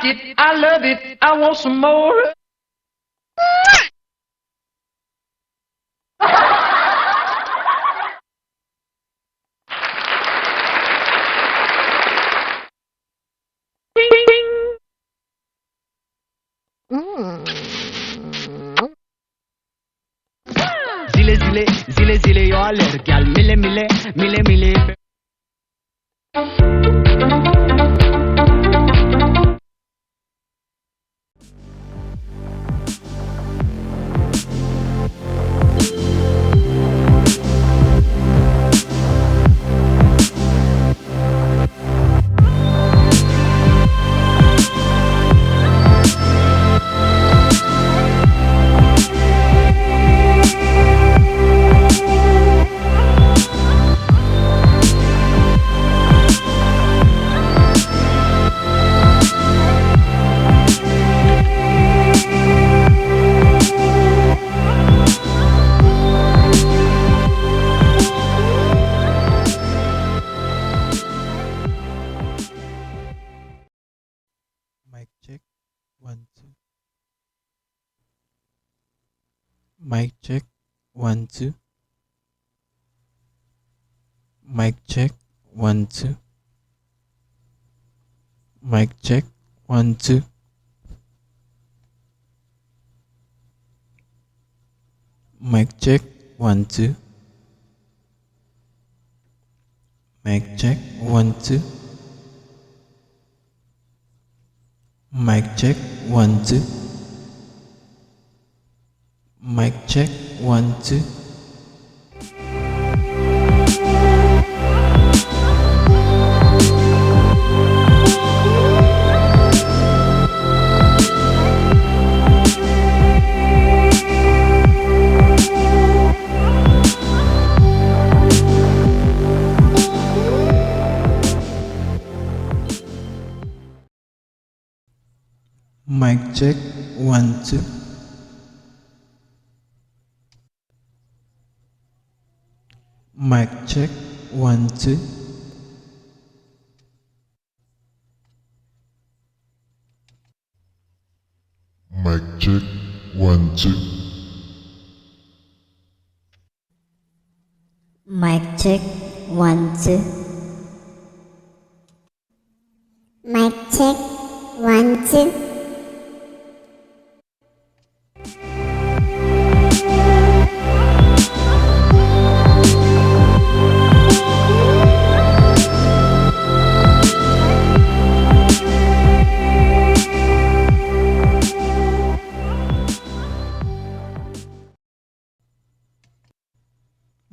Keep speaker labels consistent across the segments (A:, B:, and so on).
A: like it, I love it, I want some more.
B: Zile zile, zile zile eu alerg, al mile mile, mile mile.
C: Mic check, 1 2. Mic check, 1 2. Mic check, 1 2. Mic check, 1 2. Mic check, 1 2. Mic check, 1 2. Mic check, 1 2. Mic check, 1 2. Mic check, 1 2. Mic check, 1 2.
D: Mic check, 1 2.
E: Mic check, 1 2. Mic check, 1 2.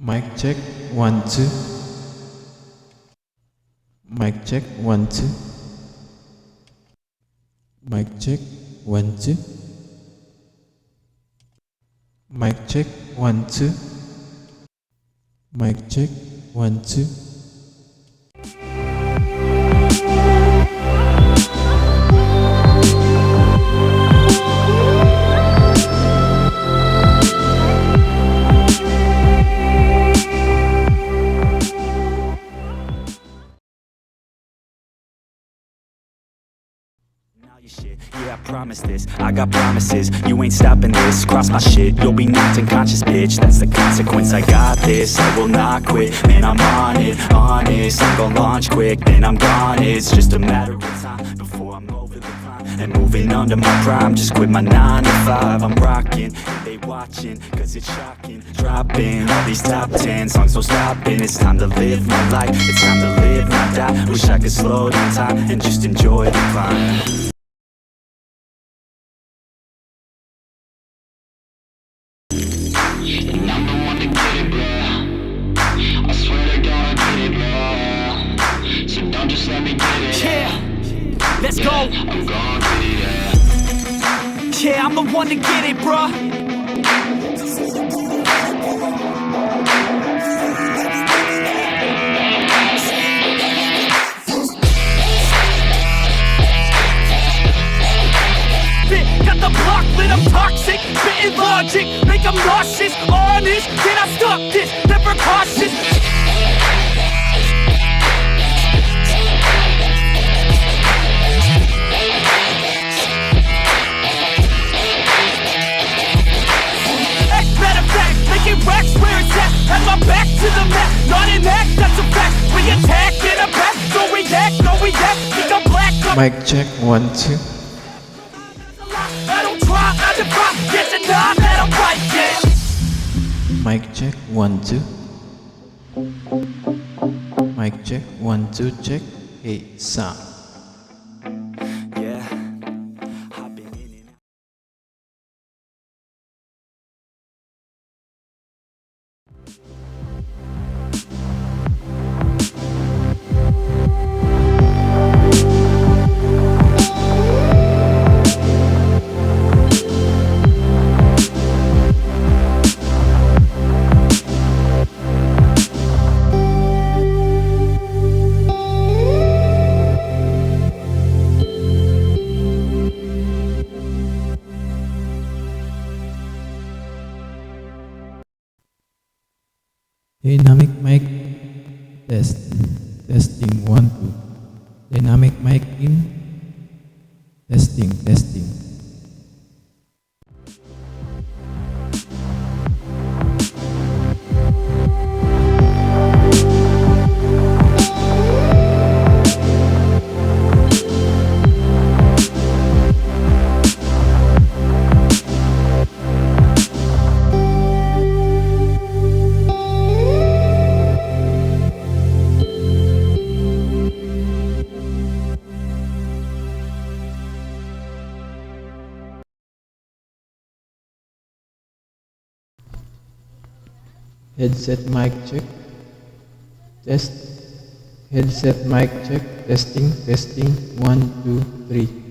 C: Mic check, 1 2. Mic check, 1 2. Mic check, 1 2. Mic check, 1 2. Mic check, 1 2.
F: Shit. Yeah, I promise this, I got promises. You ain't stopping this, cross my shit. You'll be knocked unconscious, bitch, that's the consequence. I got this, I will not quit. Man, I'm on it, honest. I'm gonna launch quick, then I'm gone. It's just a matter of time before I'm over the climb and moving under my prime. Just quit my 9 to 5, I'm rocking. They watching, cause it's shocking. Dropping all these top 10 songs, so stopping. It's time to live my life, it's time to live, not die. Wish I could slow down time and just enjoy the climb.
G: And I'm the one to get it, bro. I swear to God I get it, bro. So don't just let me get it.
F: Yeah, let's go.
G: I'm gon' get it,
F: yeah. I'm the one to get it, bruh. Got the block lit, I'm toxic, spitting logic, make them nauseous, honest, can I stop this, never cautious.
H: my back to the mat, not an act, that's a fact. We attack in a back, don't react, no react. Think I'm black,
C: Mic check 1 2.
H: I don't try, I defy, yes and nah, that I'm right, yeah.
C: Mic check 1 2. Mic check 1 2 check. Hey sound.
F: Yeah, I've been in and out.
C: Dynamic mic test. Testing 1 2. Dynamic mic in. Testing testing. Headset mic check. Test. Headset mic check. Testing testing 1 2 3.